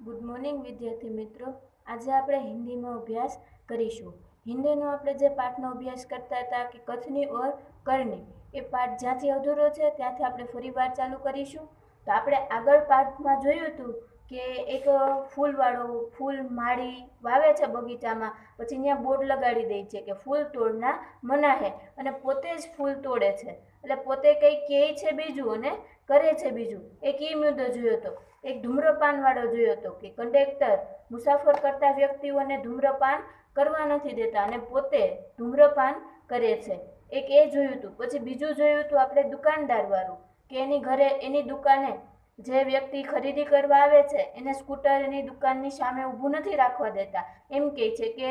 Good morning વિદ્યાર્થી મિત્રો। આજે આપણે હિન્દીમાં અભ્યાસ કરીશું। હિન્દીનો આપણે જે પાઠનો અભ્યાસ કરતા હતા કે કથની ઓર કરની, એ પાઠ જ્યાંથી અધૂરો છે ત્યાંથી આપણે ફરીવાર ચાલુ કરીશું। તો આપણે આગળ પાઠમાં જોયું હતું કે એક ફૂલ માળી વાવે છે બગીચામાં, પછી ત્યાં બોર્ડ લગાડી દે છે કે ફૂલ તોડના મના હે, અને પોતે જ ફૂલ તોડે છે। એટલે પોતે કંઈ કહે છે બીજું અને કરે છે બીજું। એક એ મુદ્દો જોયો હતો। એક ધૂમ્રપાન વાળો જોયો હતો કે કંડક્ટર મુસાફર કરતા વ્યક્તિઓને ધૂમ્રપાન કરવા નથી દેતા અને પોતે ધૂમ્રપાન કરે છે, એક એ જોયું હતું। પછી બીજું જોયું હતું આપણે દુકાનદાર વાળું કે એની દુકાને જે વ્યક્તિ ખરીદી કરવા આવે છે એને સ્કૂટર એની દુકાનની સામે ઊભું નથી રાખવા દેતા, એમ કહે છે કે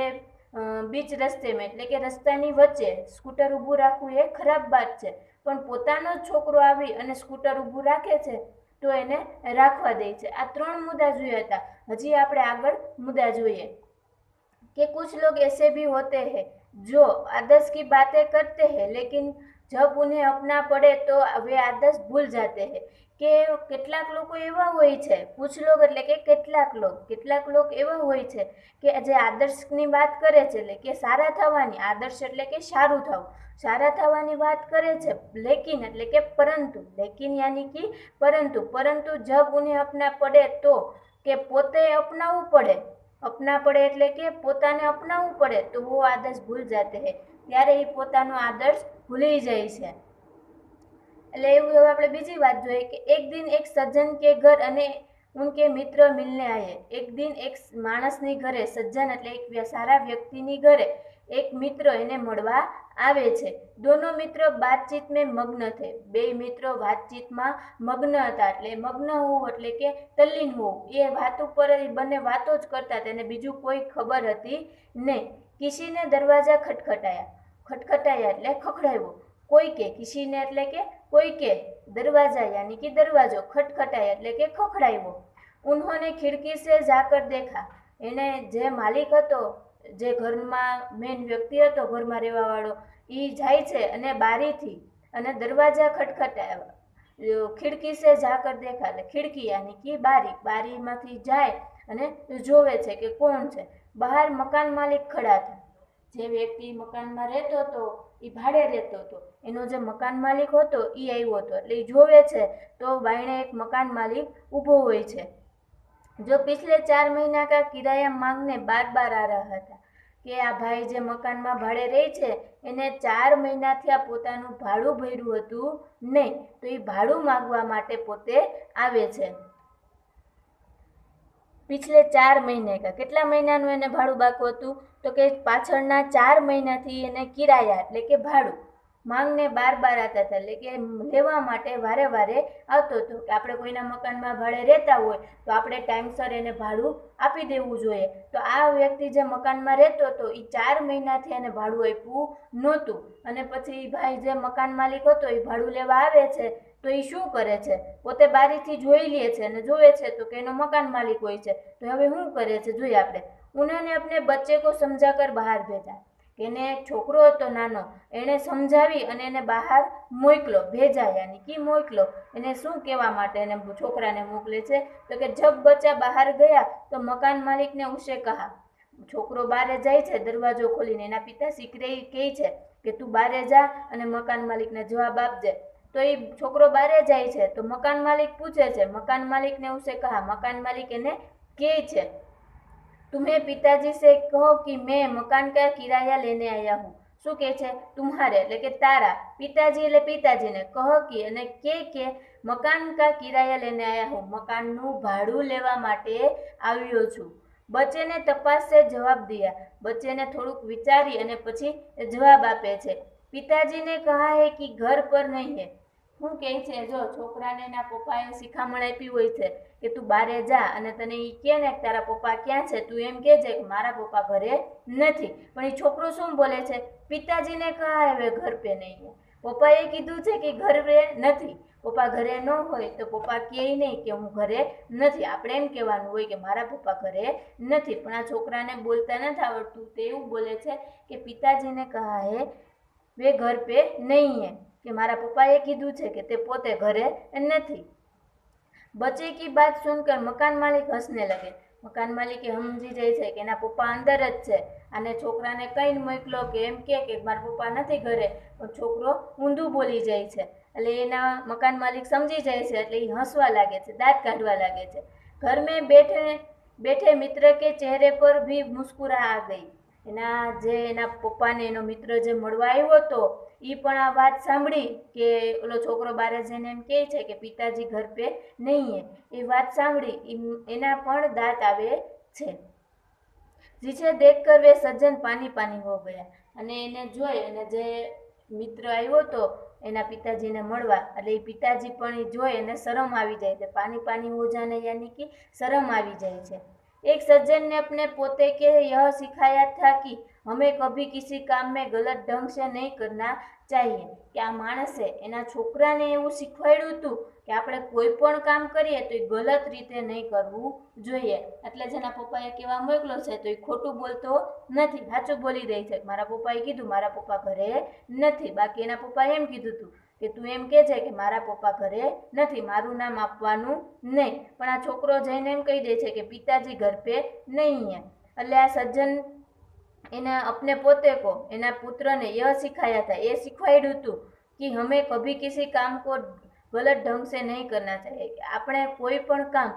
બીચ રસ્તેમાં એટલે કે રસ્તાની વચ્ચે સ્કૂટર ઊભું રાખવું એ ખરાબ વાત છે, પણ પોતાનો જ છોકરો આવી અને સ્કૂટર ઊભું રાખે છે તો એને રાખવા દે છે। આ ત્રણ મુદ્દા જોયા હતા। હજી આપણે આગળ મુદ્દા જોઈએ कि कुछ लोग ऐसे भी होते हैं जो आदर्श की बातें करते हैं लेकिन जब उन्हें अपना पड़े तो वे आदर्श भूल जाते हैं। કે કેટલાક લોકો એવા હોય છે, कुछ लोग એટલે કે કેટલાક લોક એવા હોય છે કે જે આદર્શની વાત કરે છે એટલે કે સારા થવાની, આદર્શ એટલે કે સારું થવું, સારા થવાની વાત કરે છે, લેકિન એટલે કે પરંતુ, લેકિન યાની કે પરંતુ જબ ઉन्हें अपना पड़े तो કે પોતે અપનાવવું પડે, अपना पड़े એટલે કે પોતાને અપનાવવું પડે તો वो आदर्श भूल जाते हैं, ત્યારે એ પોતાનો આદર્શ ભૂલી જાય છે। એટલે એવું હવે આપણે બીજી વાત જોઈએ કે એક દિન એક સજ્જન કે ઘર અને ઉનકે મિત્ર મિલને આયે। એક દિન એક માણસની ઘરે, સજ્જન એટલે એક સારા વ્યક્તિની ઘરે એક મિત્ર એને મળવા આવે છે। દોનો મિત્ર બાતચીત में મગ્ન થે, બે મિત્રો વાતચીતમાં મગ્ન હતા। એટલે મગ્ન હોવું એટલે કે તલ્લીન હોવું, એ વાત ઉપર બંને વાતો જ કરતા હતા અને બીજું કોઈ ખબર હતી નહીં। કિસીને દરવાજા ખટખટાયા એટલે ખખડાવ્યો, કોઈ કે કિસીને એટલે કે કોઈ કે, દરવાજા યાની કે દરવાજો, ખટખટાયા એટલે કે ખખડાવ્યો। ઉन्होंने खिड़की से जाकर देखा, એને જે માલિક હતો, જે ઘરમાં મેન વ્યક્તિ હતો ઘરમાં રહેવા વાળો, એ જાય છે અને બારીથી અને દરવાજા ખટખટાયા, ખિડકી સે જાકર દેખા એટલે ખિડકી યાની કે બારીમાંથી જાય અને જોવે છે કે કોણ છે। બહાર મકાન માલિક ખડા હતા, જે વ્યક્તિ મકાનમાં રહેતો હતો એ ભાડે રહેતો હતો, એનો જે મકાન માલિક હતો એ આવ્યો હતો એટલે એ જોવે છે તો બાયણે એક મકાન માલિક ઊભો હોય છે। જો પિછલે 4 મહિના કા કિરાયા માંગને બાર આ રહ્યા હતા, કે આ ભાઈ જે મકાનમાં ભાડે રહે છે એને 4 મહિનાથી આ પોતાનું ભાડું ભર્યું હતું નહીં, તો એ ભાડું માંગવા માટે પોતે આવે છે। પિછલે 4 મહિને કા, કેટલા મહિનાનું એને ભાડું બાકી હતું તો કે પાછળના 4 મહિનાથી એને કિરાયા એટલે કે ભાડું માંગને બાર આતા હતા, એટલે કે લેવા માટે વારે આવતો હતો। કે આપણે કોઈના મકાનમાં ભાડે રહેતા હોય તો આપણે ટાઈમસર એને ભાડું આપી દેવું જોઈએ। તો આ વ્યક્તિ જે મકાનમાં રહેતો હતો એ 4 મહિનાથી એને ભાડું આપ્યું નહોતું, અને પછી ભાઈ જે મકાન માલિક હતો એ ભાડું લેવા આવે છે તો એ શું કરે છે, પોતે બારીથી જોઈ લે છે અને જોવે છે તો કે એનો મકાન માલિક હોય છે। તો હવે શું કરે છે જોઈએ આપણે। ઉन्होंने अपने बच्चे को समझाकर બહાર ભેજા, એને છોકરો હતો નાનો, એને સમજાવી અને એને બહાર મોકલો, ભેજા યાની કે મોકલો, એને શું કહેવા માટે એને છોકરાને મોકલે છે તો કે જબ બચ્ચા બહાર ગયા તો મકાન માલિકને ઉસે કહા, છોકરો બારે જાય છે દરવાજો ખોલીને, એના પિતાશ્રી કહે છે કે તું બારે જા અને મકાન માલિકને જવાબ આપજે। તો એ છોકરો બારે જાય છે તો મકાન માલિક પૂછે છે, મકાન માલિકને ઉસે કહા, મકાન માલિક એને કહે છે तुम्हें पिताजी से कहो कि मैं मकान का किराया लेने आया हूँ। શું કહે છે, તુમ્હારે એટલે કે તારા, પિતાજી એટલે પિતાજીને, કહો કે અને કે મકાન કા કિરાયા લેને આયા હું, મકાનનું ભાડું લેવા માટે આવ્યો છું। બચ્ચે ને તપાસ સે જવાબ દિયા, બચ્ચેને થોડુંક વિચારી અને પછી જવાબ આપે છે। પિતાજીને કહા હે કે ઘર પર નહીં હે, શું કહે છે, જો છોકરાને એના પપ્પાએ શિખામણ આપી હોય છે કે તું બારે જા અને તને એ કહે ને તારા પપ્પા ક્યાં છે, તું એમ કહેજે કે મારા પપ્પા ઘરે નથી, પણ એ છોકરો શું બોલે છે, પિતાજીને કહા હવે ઘર પે નહીં હે, પપ્પાએ કીધું છે કે ઘર પે નથી, પપ્પા ઘરે ન હોય તો પપ્પા કહે નહીં કે હું ઘરે નથી, આપણે એમ કહેવાનું હોય કે મારા પપ્પા ઘરે નથી, પણ આ છોકરાને બોલતા નથી આવડતું તે એવું બોલે છે કે પિતાજીને કહા હે વે ઘર પે નહીં હે, કે મારા પપ્પાએ કીધું છે કે તે પોતે ઘરે નથી। बच्चे की बात सुनकर मकान मालिक हंसने लगे। મકાન માલિકે સમજી જાય છે કે એના પપ્પા અંદર જ છે અને છોકરાને કઈ મોકલો કે એમ કે મારા પપ્પા નથી ઘરે, પણ છોકરો ઊંધું બોલી જાય છે। એટલે એના મકાન માલિક સમજી જાય છે, એટલે એ હસવા લાગે છે, દાંત કાઢવા લાગે છે। ઘર में बैठे मित्र के चेहरे पर भी मुस्कुरा आ गई। એના પપ્પાને એનો મિત્ર જે મળવા આવ્યો હતો એ પણ આ વાત સાંભળી કે ઓલો છોકરો બારે જઈને એમ કહે છે કે પિતાજી ઘર પે નહીં હે, એ વાત સાંભળી એના પણ દાંત આવે છે। जिसे देखकर वे सज्जन पानी पानी हो गया। અને એને જોઈ અને જે મિત્ર આવ્યો હતો એના પિતાજીને મળવા, એટલે એ પિતાજી પણ એ જોઈ અને શરમ આવી જાય છે। પાनी पानी हो जाने यानी कि शर्म આવી જાય છે। एक सज्जन ने अपने पोते के यह सिखाया था कि हमें कभी किसी काम में गलत ढंग से नहीं करना चाहिए। કે આ માણસે એના છોકરાને એવું શીખવાડ્યું હતું કે આપણે કોઈ પણ કામ કરીએ તો એ ગલત રીતે નહીં કરવું જોઈએ। એટલે જેના પપ્પાએ કહેવા મોકલો છે તો એ ખોટું બોલતો નથી, સાચું બોલી રહી છે। મારા પપ્પાએ કીધું મારા પપ્પા ઘરે નથી, બાકી એના પપ્પાએ એમ કીધું હતું કે તું એમ કહે છે કે મારા પપ્પા ઘરે નથી, મારું નામ આપવાનું નહીં, પણ આ છોકરો જઈને એમ કહી દે છે કે પિતાજી ઘર पे नहीं है। એટલે આ સજ્જન એના अपने पोते को એના પુત્રને यह सिखाया था, એ શીખવાડ્યું હતું कि हमें कभी किसी काम को गलत ढंग से नहीं करना चाहिए। કે આપણે કોઈ પણ કામ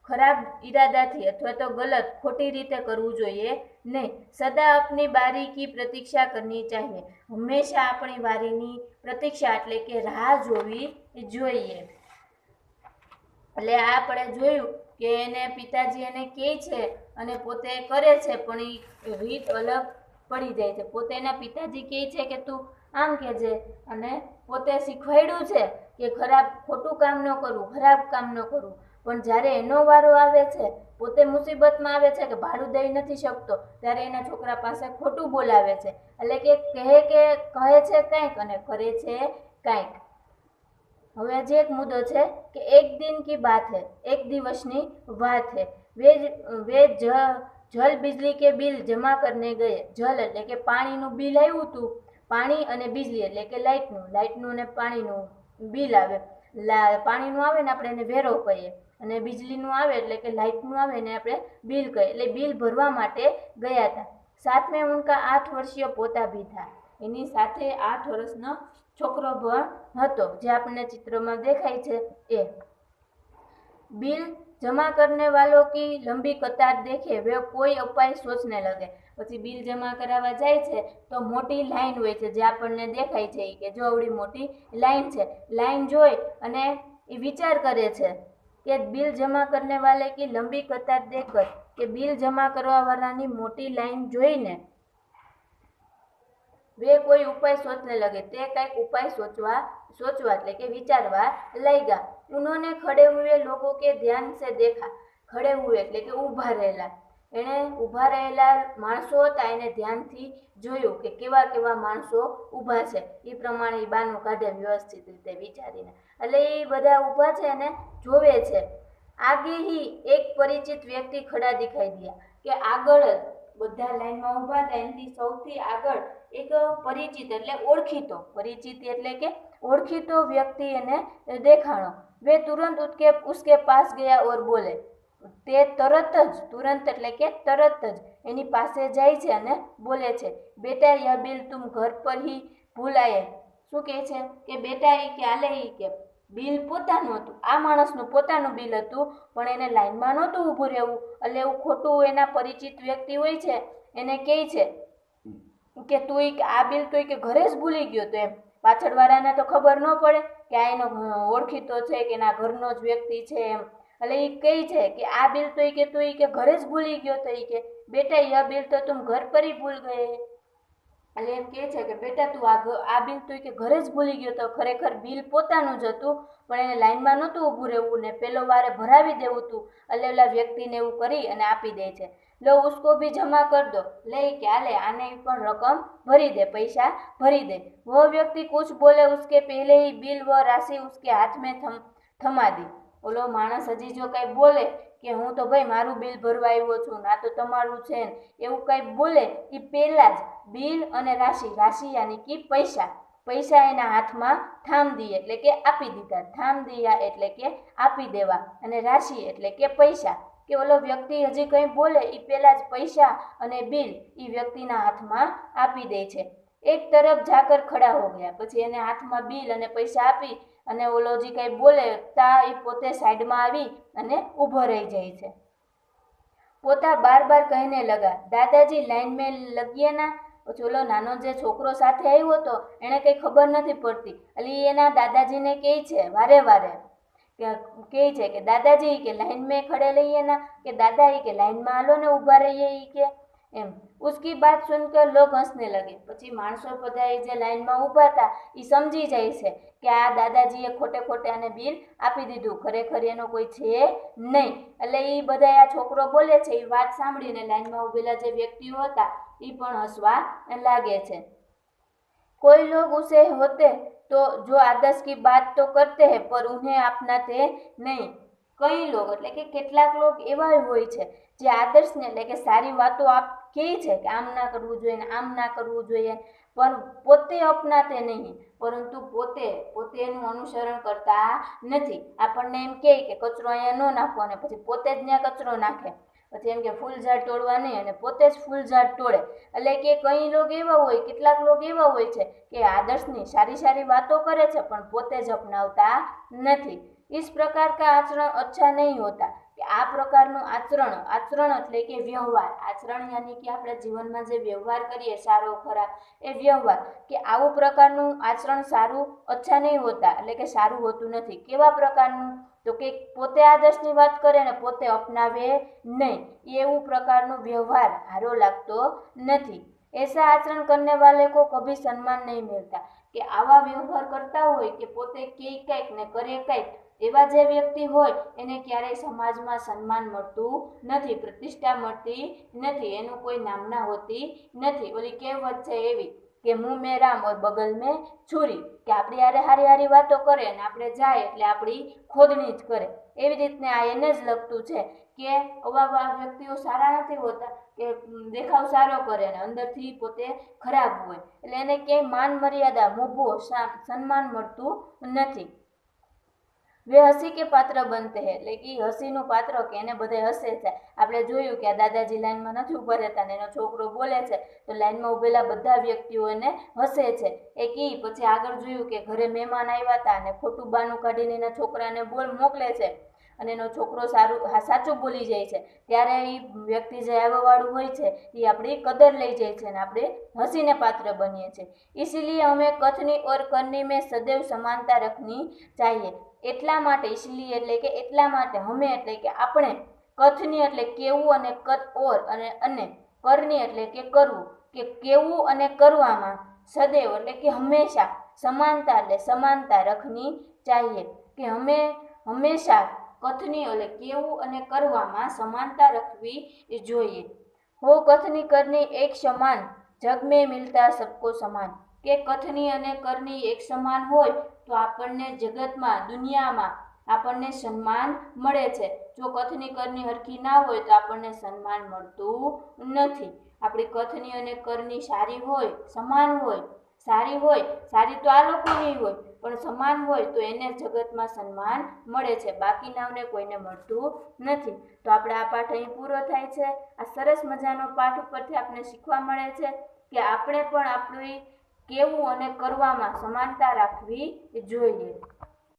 ખરાબ ઈરાદાથી અથવા તો ગલત ખોટી રીતે કરવું જોઈએ નહીં। સદા अपनी बारी की प्रतीक्षा करनी चाहिए। હંમેશા આપણી વારીની પ્રતીક્ષા એટલે કે રાહ જોવી જોઈએ। એટલે આ આપણે જોયું કે એને પિતાજી એને કહે છે અને પોતે કરે છે, પણ એ રીત અલગ પડી જાય છે। પોતે એના પિતાજી કહે છે કે તું આમ કહેજે અને પોતે શીખવાડ્યું છે કે ખોટું કામ ન કરવું, ખરાબ કામ ન કરવું, પણ જ્યારે એનો વારો આવે છે, પોતે મુસીબતમાં આવે છે કે ભાડું દઈ નથી શકતો, ત્યારે એના છોકરા પાસે ખોટું બોલાવે છે। એટલે કે કહે છે કંઈક અને કરે છે કંઈક। હવે હજી એક મુદ્દો છે કે એક દિન કી બાત હૈ, એક દિવસની વાત હૈ। વે જલ બિજલી કે બિલ જમા કરને ગયે। જલ એટલે કે પાણીનું બિલ આવ્યું હતું, પાણી અને બિજલી એટલે કે લાઇટનું ને પાણીનું બિલ આવે। પાણીનું આવે ને આપણે એને વેરો કહીએ, અને બિજલીનું આવે એટલે કે લાઇટનું આવે ને આપણે બિલ કહીએ। એટલે બિલ ભરવા માટે ગયા હતા। साथ में उनका 8 वर्षीय पोता भी था। એની સાથે 8 વર્ષનો છોકરો પણ હતો, જે આપણને ચિત્રમાં દેખાય છે એ। बिल जमा करने वालों की लंबी कतार देखे वे कोई उपाय सोचने लगे। પછી બિલ જમા કરાવવા જાય છે તો મોટી લાઈન હોય છે, જે આપણને દેખાય છે કે જો આવડી મોટી લાઈન છે। લાઈન જોઈ અને એ વિચાર કરે છે કે બિલ જમા કરને વાલે की लंबी कतार देखकर, કે બિલ જમા કરવા વાળાની મોટી લાઈન જોઈને वे कोई उपाय सोचने लगे, તે કંઈક ઉપાય સોચવા એટલે કે વિચારવા લાગ્યા। उन्होंने खड़े हुए लोगों के ध्यान से देखा। खड़े हुए એટલે કે ઊભા રહેલા, એણે ઊભા રહેલા માણસો હતા એને ધ્યાનથી જોયું કે કેવા કેવા માણસો ઊભા છે, એ પ્રમાણે એ બાનું કાઢે વ્યવસ્થિત રીતે વિચારીને। એટલે એ બધા ઊભા છે અને જોવે છે। आगे ही एक परिचित व्यक्ति खड़ा दिखाई दिया, કે આગળ બધા લાઈનમાં ઊભા હતા એનાથી સૌથી આગળ એક પરિચિત એટલે ઓળખીતો, પરિચિત એટલે કે ઓળખીતો વ્યક્તિ એને દેખાણો। वे तुरंत उसके पास गया और बोले, તે તરત જ, તુરંત એટલે કે તરત જ એની પાસે જાય છે અને બોલે છે, બેટા यह बिल तुम घर पर ही भूल आए। શું કહે છે કે બેટા એ કે આલે એ કે બિલ પોતાનું હતું, આ માણસનું પોતાનું બિલ હતું, પણ એને લાઈનમાં નહોતું ઊભું રહેવું, એટલે એવું ખોટું એના પરિચિત વ્યક્તિ હોય છે એને કહે છે કે તું આ બિલ તો કે ઘરે જ ભૂલી ગયો તો એમ। પાછળવાળાને તો ખબર ન પડે કે આ એનો ઓળખીતો છે કે એના ઘરનો જ વ્યક્તિ છે એમ। એટલે એ કહે છે કે આ બિલ તો કે તું કે ઘરે જ ભૂલી ગયો તો કે બેટા यह बिल तो तुम घर पर ही भूल गए। એટલે એમ કહે છે કે બેટા તું આ બિલ તો કે ઘરે જ ભૂલી ગયો તો। ખરેખર બિલ પોતાનું જ હતું, પણ એને લાઈનમાં નહોતું ઊભું રહેવું ને પેલો વારે ભરાવી દેવું હતું, એટલે ઓલા વ્યક્તિને એવું કરી અને આપી દે છે। लो उसको भी जमा कर दो, ले કે આલે આને પણ રકમ ભરી દે, પૈસા ભરી દે। वो व्यक्ति कुछ बोले उसके पहले ही बिल व राशि उसके हाथ में थमा दी। ઓલો માણસ હજી જો કઈ બોલે કે હું તો ભાઈ મારું બિલ ભરવા આવ્યો છું, ના તો તમારું છે એવું કઈ બોલે એ પહેલા જ બિલ અને રાશિ યાની કે પૈસા પૈસા એના હાથમાં થામ દી એટલે કે આપી દીધા, થામ દિયા એટલે કે આપી દેવા, અને રાશિ એટલે કે પૈસા, કે ઓલો વ્યક્તિ હજી કંઈ બોલે એ પહેલાં જ પૈસા અને બિલ એ વ્યક્તિના હાથમાં આપી દે છે। એક તરફ જાકર ખડા હો ગયા, પછી એને હાથમાં બિલ અને પૈસા આપી અને ઓલો જે કંઈ બોલે તા એ પોતે સાઈડમાં આવી અને ઊભો રહી જાય છે। પોતા બાર બાર કહીને લગા, દાદાજી લાઈન મેં લગીએ ના। પછી ઓલો નાનો જે છોકરો સાથે આવ્યો હતો એને કંઈ ખબર નથી પડતી, એટલે એના દાદાજીને કહે છે વારે વારે, કહે છે કે દાદાજી કે લાઈન में खड़े रहिए ना, કે દાદા કે લાઈનમાં હાલો ને ઊભા રહીએ કે એમ। उसकी बात सुनकर लोग हंसने लगे। પછી માણસો બધા જે લાઈનમાં ઊભા હતા એ સમજી જાય છે કે આ દાદાજીએ ખોટે ખોટે આને બિલ આપી દીધું, ખરેખર એનો કોઈ છે નહીં, એટલે એ બધા આ છોકરો બોલે છે એ વાત સાંભળીને લાઈનમાં ઊભેલા જે વ્યક્તિઓ હતા એ પણ હસવા લાગે છે। कोई लोग उसे होते तो जो आदर्श की बात तो करते हैं पर उन्हें अपनाते नहीं। कई लोग એટલે કે કેટલાક લોક એવા હોય છે જે આદર્શને એટલે કે સારી વાતો આપ કહે છે કે આમ ના કરવું જોઈએ ને આમ ના કરવું જોઈએ, પણ પોતે અપનાતે નહીં, પરંતુ પોતે એનું અનુસરણ કરતા નથી। આપણને એમ કહે કે કચરો અહીંયા ન નાખો અને પછી પોતે જ ત્યાં કચરો નાખે, પછી એમ કે ફૂલ ઝાડ તોડવા નહીં અને પોતે જ ફૂલ ઝાડ તોડે। એટલે કે કઈ લોગ એવા હોય, કેટલાક લોગ એવા હોય છે કે આદર્શની સારી સારી વાતો કરે છે પણ પોતે જ અપનાવતા નથી। इस प्रकार का आचरण अच्छा नहीं होता, કે આ પ્રકારનું આચરણ એટલે કે વ્યવહાર, આચરણ યાની કે આપણે જીવનમાં જે વ્યવહાર કરીએ સારો ખરાબ એ વ્યવહાર, કે આવું પ્રકારનું આચરણ સારું અચ્છા નહીં હોતા એટલે કે સારું હોતું નથી। કેવા પ્રકારનું, તો કે પોતે આદર્શની વાત કરે ને પોતે અપનાવે નહીં, એવું પ્રકારનું વ્યવહાર સારો લાગતો નથી। ऐसा आचरण करने वाले को कभी सम्मान नहीं मिलता, કે આવા વ્યવહાર કરતા હોય કે પોતે કે કંઈક ને કરે કંઈક, એવા જે વ્યક્તિ હોય એને ક્યારેય સમાજમાં સન્માન મળતું નથી, પ્રતિષ્ઠા મળતી નથી, એનું કોઈ નામના હોતી નથી। ઓલી કહેવત છે એવી કે મુંહ મેં રામ ઓર બગલ મેં છુરી, કે આપણી હારે હારી હારી વાતો કરે અને આપણે જાય એટલે આપણી ખોદણી જ કરે। એવી રીતને આ એને જ લગતું છે કે આવા વ્યક્તિઓ સારા નથી હોતા, કે દેખાવ સારો કરે અને અંદરથી પોતે ખરાબ હોય, એટલે એને ક્યાંય માન મર્યાદા મોભો સન્માન મળતું નથી। वे हंसी के पात्र बनते हैं, એટલે કે હસીનું પાત્ર કે એને બધા હસે છે। આપણે જોયું કે આ દાદાજી લાઈનમાં નથી ઊભા રહેતા ને એનો છોકરો બોલે છે તો લાઈનમાં ઊભેલા બધા વ્યક્તિઓ એને હસે છે। એક પછી આગળ જોયું કે ઘરે મહેમાન આવ્યા હતા અને ખોટું બાનું કાઢીને એના છોકરાને મોકલે છે અને એનો છોકરો સાચું બોલી જાય છે, ત્યારે એ વ્યક્તિ જે આવવાવાળું હોય છે એ આપણી કદર લઈ જાય છે અને આપણે હસીને પાત્ર બનીએ છીએ। इसीलिए हमें कथनी और करनी में सदैव समानता रखनी चाहिए। એટલા માટે इसलिए એટલે કે એટલા માટે, હમે એટલે કે આપણે, કથની એટલે કેવું અને અને કરની એટલે કે કરવું, કે કેવું અને કરવામાં, સદૈવ એટલે કે હંમેશા, સમાનતા એટલે સમાનતા રખની ચાહીએ, કે હંમેશા કથની એટલે કેવું અને કરવામાં સમાનતા રખવી જોઈએ। हो कथनी करनी एक समान, जग में मिलता सबको समान, કે કથની અને કરની એક સમાન હોય તો આપણને જગતમાં દુનિયામાં આપણને સન્માન મળે છે। જો કથની કરની હરખી ના હોય તો આપણને સન્માન મળતું નથી। આપણી કથની અને કરની સારી હોય, સમાન હોય, સારી તો આ લોકોની હોય પણ સમાન હોય તો એને જગતમાં સન્માન મળે છે, બાકીનાઓને કોઈને મળતું નથી। તો આપણે આ પાઠ અહીં પૂરો થાય છે। આ સરસ મજાનો પાઠ ઉપરથી આપણે શીખવા મળે છે કે આપણે પણ આપણી કેવું અને કરવામાં સમાનતા રાખવી જોઈએ।